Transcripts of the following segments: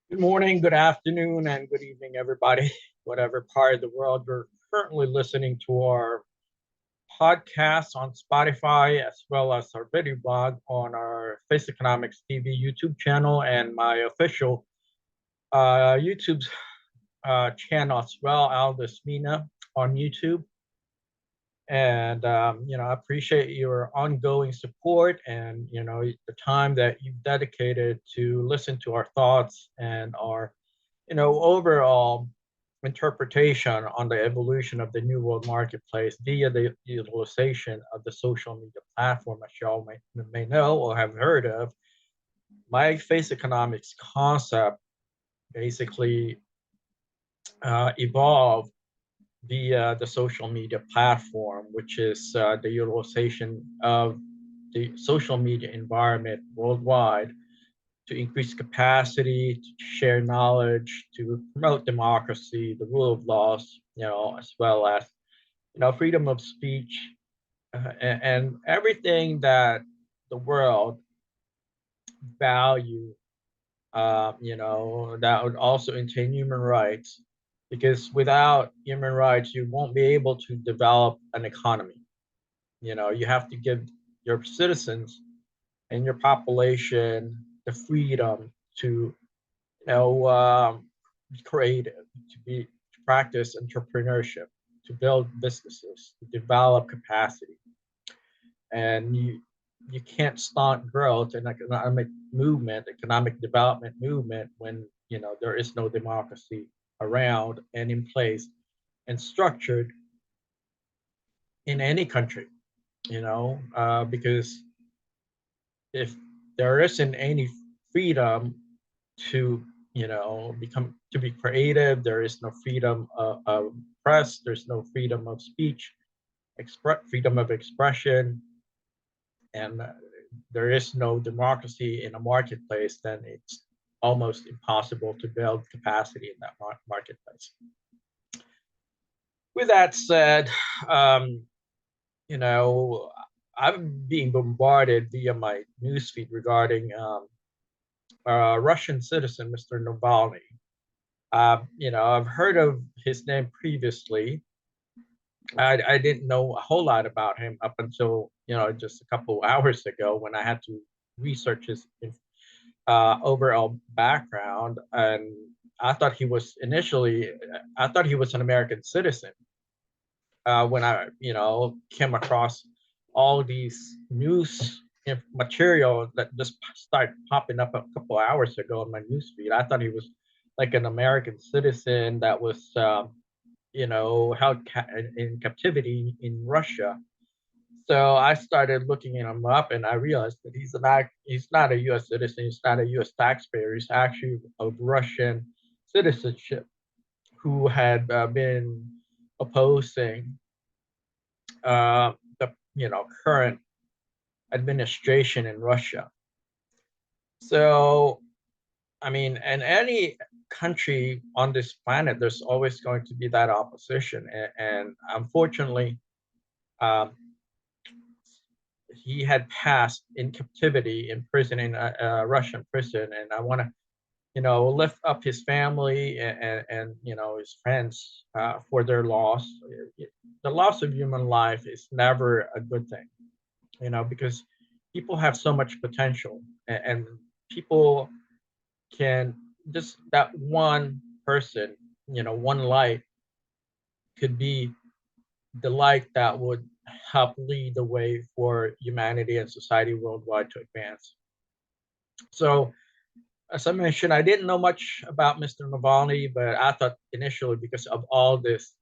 Good morning, good afternoon, and good evening, everybody. Whatever part of the world you're currently listening to our podcast on Spotify, as well as our video blog on our Face Economics TV YouTube channel and my official YouTube channel as well, Aldous Mina on YouTube. And I appreciate your ongoing support and the time that you've dedicated to listen to our thoughts and our overall interpretation on the evolution of the New World Marketplace via the utilization of the social media platform, as y'all may know or have heard of. My face economics concept basically evolved via the social media platform, which is the utilization of the social media environment worldwide to increase capacity, to share knowledge, to promote democracy, the rule of laws, as well as freedom of speech, and everything that the world value. That would also entail human rights, because without human rights, you won't be able to develop an economy. You have to give your citizens and your population the freedom to be creative, to practice entrepreneurship, to build businesses, to develop capacity. And you can't stunt growth and economic development movement when there is no democracy around and in place and structured in any country. Because if there isn't any freedom to be creative, there is no freedom of press, there's no freedom of speech, freedom of expression, and there is no democracy in a marketplace, then it's almost impossible to build capacity in that marketplace. With that said, um, you know, I'm being bombarded via my newsfeed regarding Russian citizen, Mr. Navalny. I've heard of his name previously. I didn't know a whole lot about him up until just a couple hours ago when I had to research his overall background, and I thought he was an American citizen when I came across all these news material that just started popping up a couple hours ago on my newsfeed. I thought he was like an American citizen that was held in captivity in Russia. So I started looking him up, and I realized that he's not a U.S. citizen. He's not a U.S. taxpayer. He's actually of Russian citizenship who had been opposing the current administration in Russia. So I mean, in any country on this planet, there's always going to be that opposition, and unfortunately, um, he had passed in captivity in prison in a Russian prison, and I want to lift up his family and his friends for their loss. The loss of human life is never a good thing, because people have so much potential, and people can just that one person, one light could be the light that would help lead the way for humanity and society worldwide to advance. So, as I mentioned, I didn't know much about Mr. Navalny, but I thought initially, because of all this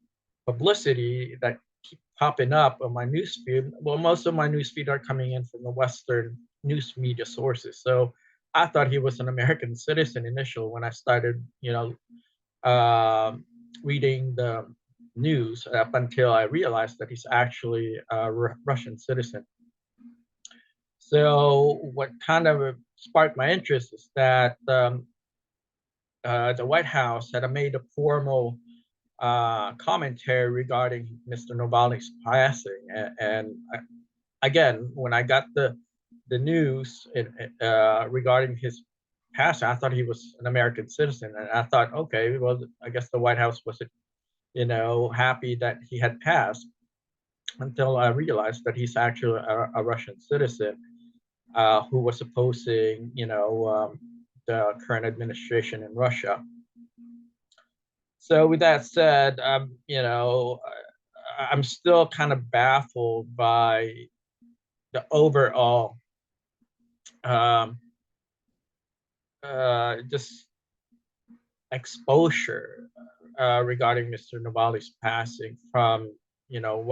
publicity that keep popping up on my newsfeed, well, most of my newsfeed are coming in from the Western news media sources. So I thought he was an American citizen initially when I started, reading the news, up until I realized that he's actually a Russian citizen. So what kind of sparked my interest is that the White House had made a formal commentary regarding Mr. Navalny's passing, and again, when I got the news regarding his passing, I thought he was an American citizen, and I thought, okay, well, I guess the White House wasn't, happy that he had passed, until I realized that he's actually a Russian citizen, who was opposing, the current administration in Russia. So with that said, I'm still kind of baffled by the overall um, just exposure regarding Mr. Navalny's passing from,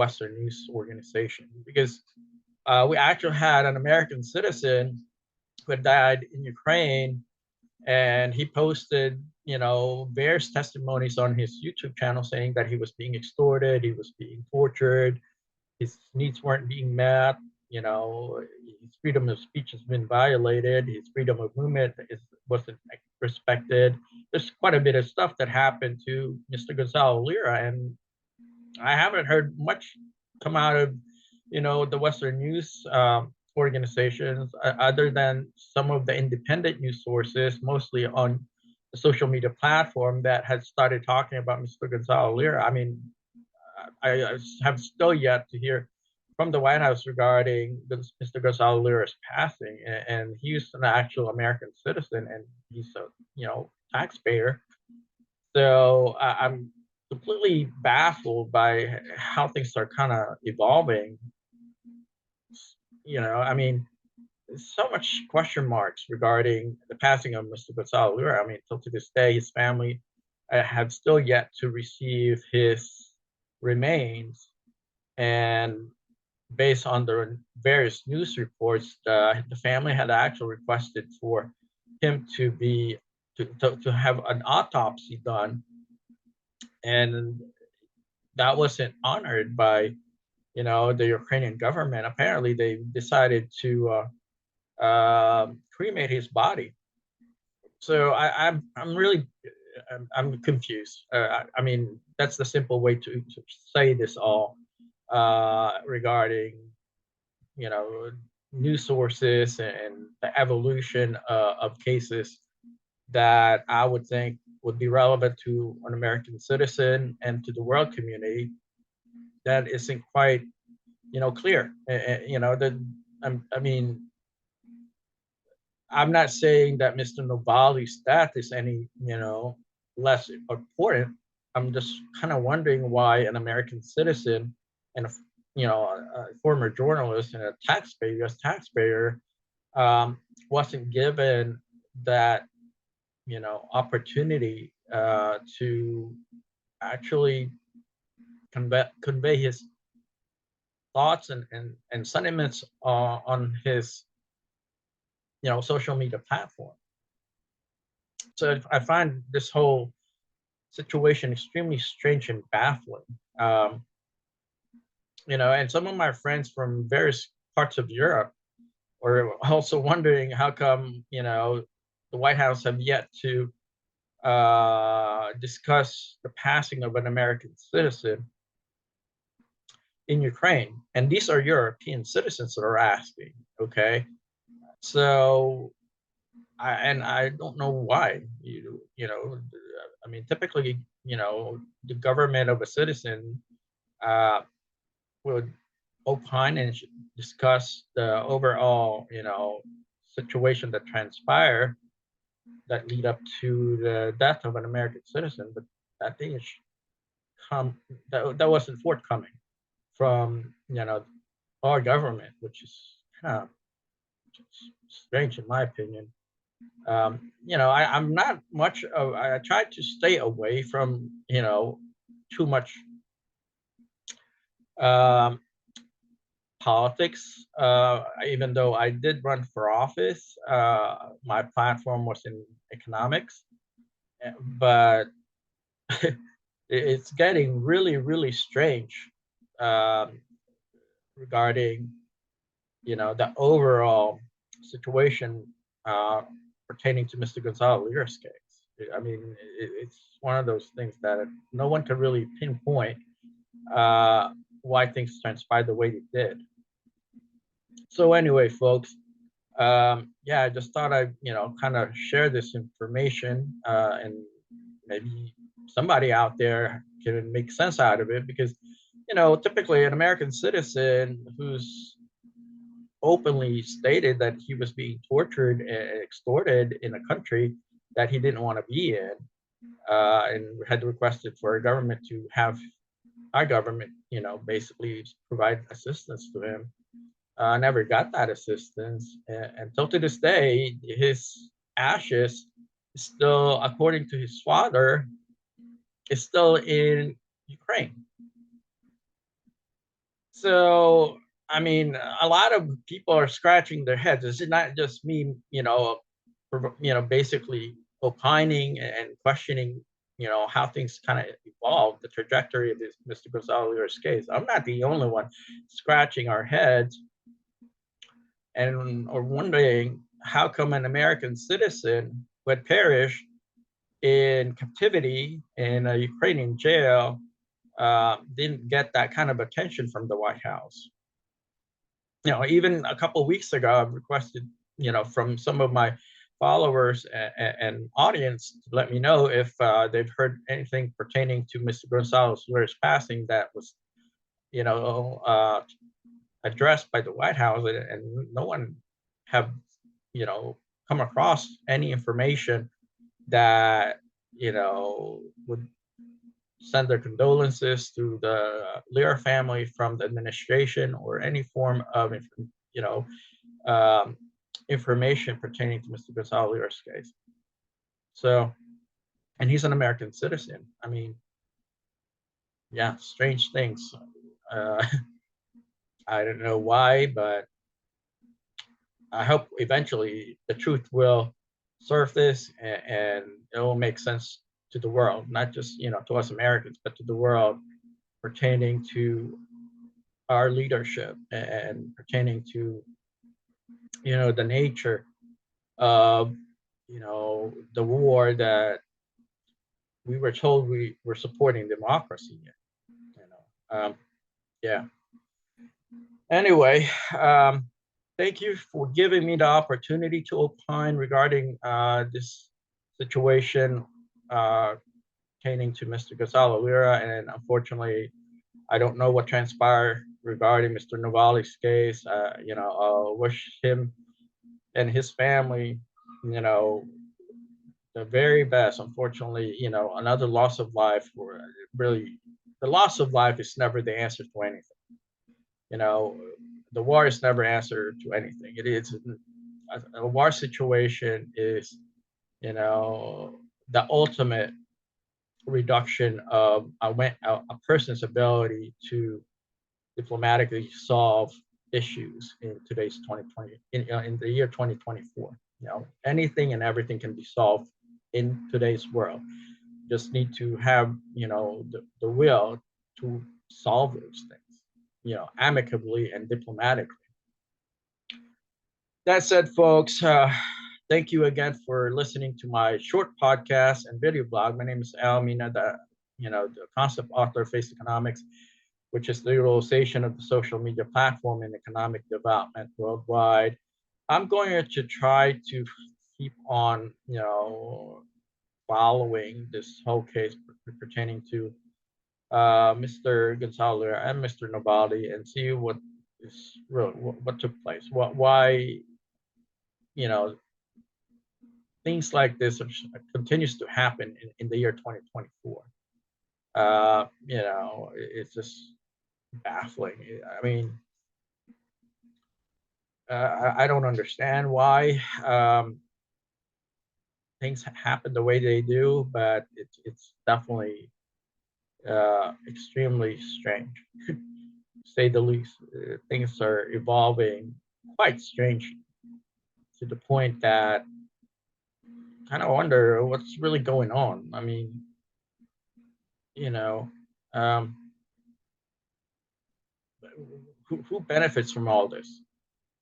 Western news organization, because we actually had an American citizen who had died in Ukraine, and he posted, various testimonies on his YouTube channel saying that he was being extorted, he was being tortured, his needs weren't being met, his freedom of speech has been violated, his freedom of movement wasn't respected. There's quite a bit of stuff that happened to Mr. Gonzalo Lira, and I haven't heard much come out of, the Western news organizations, other than some of the independent news sources, mostly on the social media platform, that had started talking about Mr. Gonzalo Lira. I mean, I have still yet to hear from the White House regarding Mr. Gonzalo Lira's passing, and he's an actual American citizen, and he's a, taxpayer. So I'm completely baffled by how things are kind of evolving. I mean, so much question marks regarding the passing of Mr. Gonzalo Lira. I mean, till to this day, his family have still yet to receive his remains, and based on the various news reports, the family had actually requested for him to have an autopsy done, and that wasn't honored by, the Ukrainian government. Apparently, they decided to cremate his body. So I'm really I'm confused. I mean, that's the simple way to say this all regarding, you know news sources and the evolution of cases that I would think would be relevant to an American citizen and to the world community, that isn't quite, clear. I mean, I'm not saying that Mr. Navalny's death is any, less important. I'm just kind of wondering why an American citizen and a former journalist and a taxpayer, U.S. taxpayer, wasn't given that, opportunity to actually convey his thoughts and sentiments on his, social media platform. So I find this whole situation extremely strange and baffling. Um, and some of my friends from various parts of Europe were also wondering how come, the White House have yet to discuss the passing of an American citizen in Ukraine. And these are European citizens that are asking, okay? So, I don't know why. I mean, typically, the government of a citizen uh, would opine and discuss the overall, situation that transpired that lead up to the death of an American citizen, but that thing is that wasn't forthcoming from, our government, which is kind of strange in my opinion. I'm not much of, I try to stay away from, too much um, politics. Even though I did run for office, my platform was in economics, but it's getting really, really strange um, regarding, the overall situation uh, pertaining to Mr. Gonzalo Lira's case. I mean, it's one of those things that no one can really pinpoint why things transpired the way they did. So anyway, folks, Yeah, I just thought I'd, kind of share this information, and maybe somebody out there can make sense out of it because, typically an American citizen who's openly stated that he was being tortured and extorted in a country that he didn't want to be in, and had requested for a government to have our government, basically provide assistance to him. Never got that assistance until to this day. His ashes is still, according to his father, is still in Ukraine. So, I mean, a lot of people are scratching their heads. It's not just me, basically opining and questioning, how things kind of evolve, the trajectory of this Mr. Gonzalo's case. I'm not the only one scratching our heads and or wondering how come an American citizen who had perished in captivity in a Ukrainian jail didn't get that kind of attention from the White House. Even a couple of weeks ago, I've requested, from some of my followers and audience to let me know if they've heard anything pertaining to Mr. Gonzalo's passing that was, you know, uh, addressed by the White House, and no one have, come across any information that, would send their condolences to the Lira family from the administration or any form of, you know, um, information pertaining to Mr. Gonzalo Lira's case. So, and he's an American citizen. I mean, yeah, strange things. Uh, I don't know why, but I hope eventually the truth will surface and it will make sense to the world, not just, to us Americans, but to the world pertaining to our leadership and pertaining to, the nature of, the war that we were told we were supporting democracy in, you know. Yeah. Anyway, thank you for giving me the opportunity to opine regarding this situation pertaining to Mr. Gonzalo Lira, and unfortunately, I don't know what transpired regarding Mr. Navalny's case. I'll wish him and his family, the very best. Unfortunately, another loss of life, or really, the loss of life is never the answer to anything. You know, the war is never answer to anything. It is a war situation is, the ultimate reduction of a person's ability to diplomatically solve issues in today's 2020, in the year 2024. Anything and everything can be solved in today's world. Just need to have, the will to solve those things, amicably and diplomatically. That said, folks, thank you again for listening to my short podcast and video blog. My name is Al Mina, the concept author of Face Economics, which is the utilization of the social media platform in economic development worldwide. I'm going to try to keep on, following this whole case pertaining to Mr. Gonzalo and Mr. Navalny and see what is really what took place, why, things like this continues to happen in the year 2024. It's just baffling. I mean, I don't understand why things happen the way they do, but it's definitely extremely strange, to say the least. Things are evolving quite strange to the point that kind of wonder what's really going on. I mean, you know, um, who benefits from all this?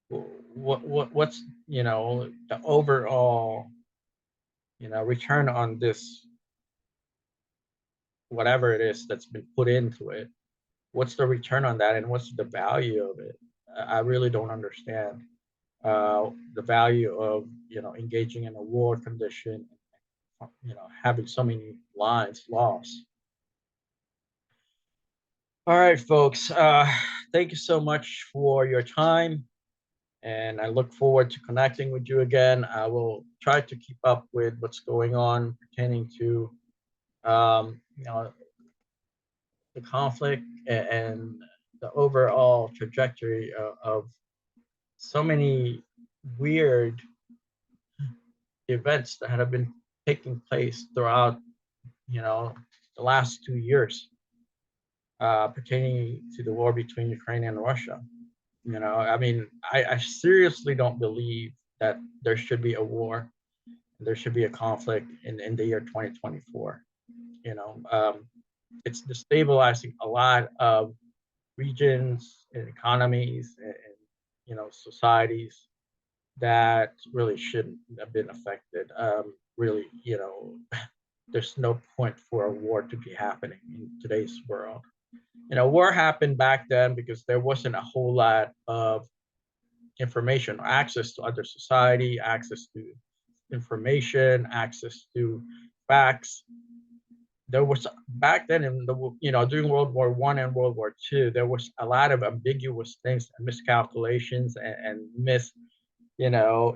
What's, the overall, return on this, whatever it is that's been put into it? What's the return on that, and what's the value of it? I really don't understand. the value of engaging in a war condition, having so many lives lost. All right, folks. Thank you so much for your time, and I look forward to connecting with you again. I will try to keep up with what's going on pertaining to the conflict and the overall trajectory of so many weird events that have been taking place throughout, the last 2 years, pertaining to the war between Ukraine and Russia. I mean, I seriously don't believe that there should be a war, there should be a conflict in the year 2024. It's destabilizing a lot of regions and economies and societies that really shouldn't have been affected. Really, there's no point for a war to be happening in today's world. War happened back then because there wasn't a whole lot of information, access to other society, access to information, access to facts. There was back then in the during World War I and World War II, there was a lot of ambiguous things and miscalculations and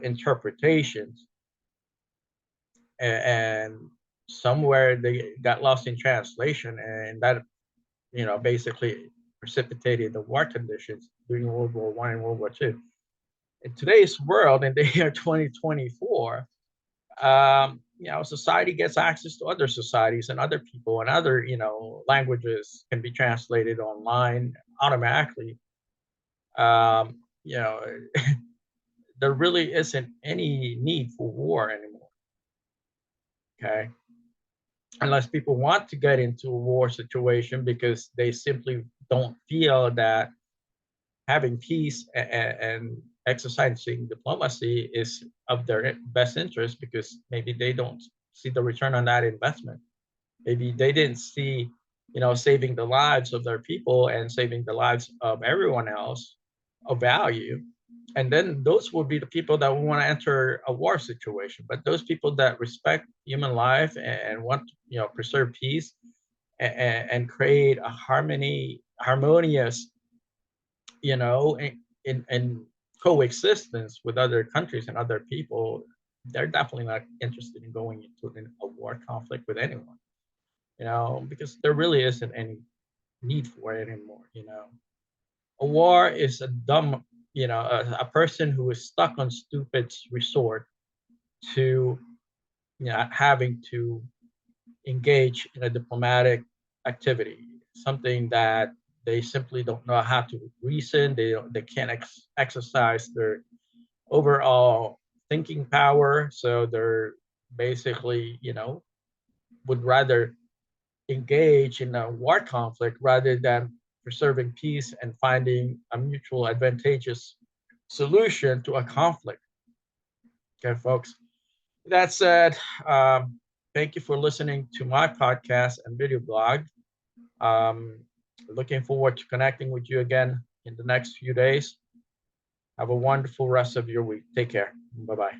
interpretations, and somewhere they got lost in translation, and that basically precipitated the war conditions during World War I and World War II. In today's world, in the year 2024, society gets access to other societies and other people, and other languages can be translated online automatically. um, you know there really isn't any need for war anymore, okay, unless people want to get into a war situation because they simply don't feel that having peace and exercising diplomacy is of their best interest, because maybe they don't see the return on that investment. Maybe they didn't see, saving the lives of their people and saving the lives of everyone else of value. And then those will be the people that will want to enter a war situation. But those people that respect human life and want to, preserve peace and create a harmonious, in coexistence with other countries and other people, they're definitely not interested in going into a war conflict with anyone, because there really isn't any need for it anymore. A war is a dumb, a person who is stuck on stupid's resort to, having to engage in a diplomatic activity, something that they simply don't know how to reason. They can't exercise their overall thinking power, so they're basically, would rather engage in a war conflict rather than preserving peace and finding a mutual advantageous solution to a conflict. Okay, folks. That said, thank you for listening to my podcast and video blog. Um, Looking forward to connecting with you again in the next few days. Have a wonderful rest of your week. Take care. Bye bye.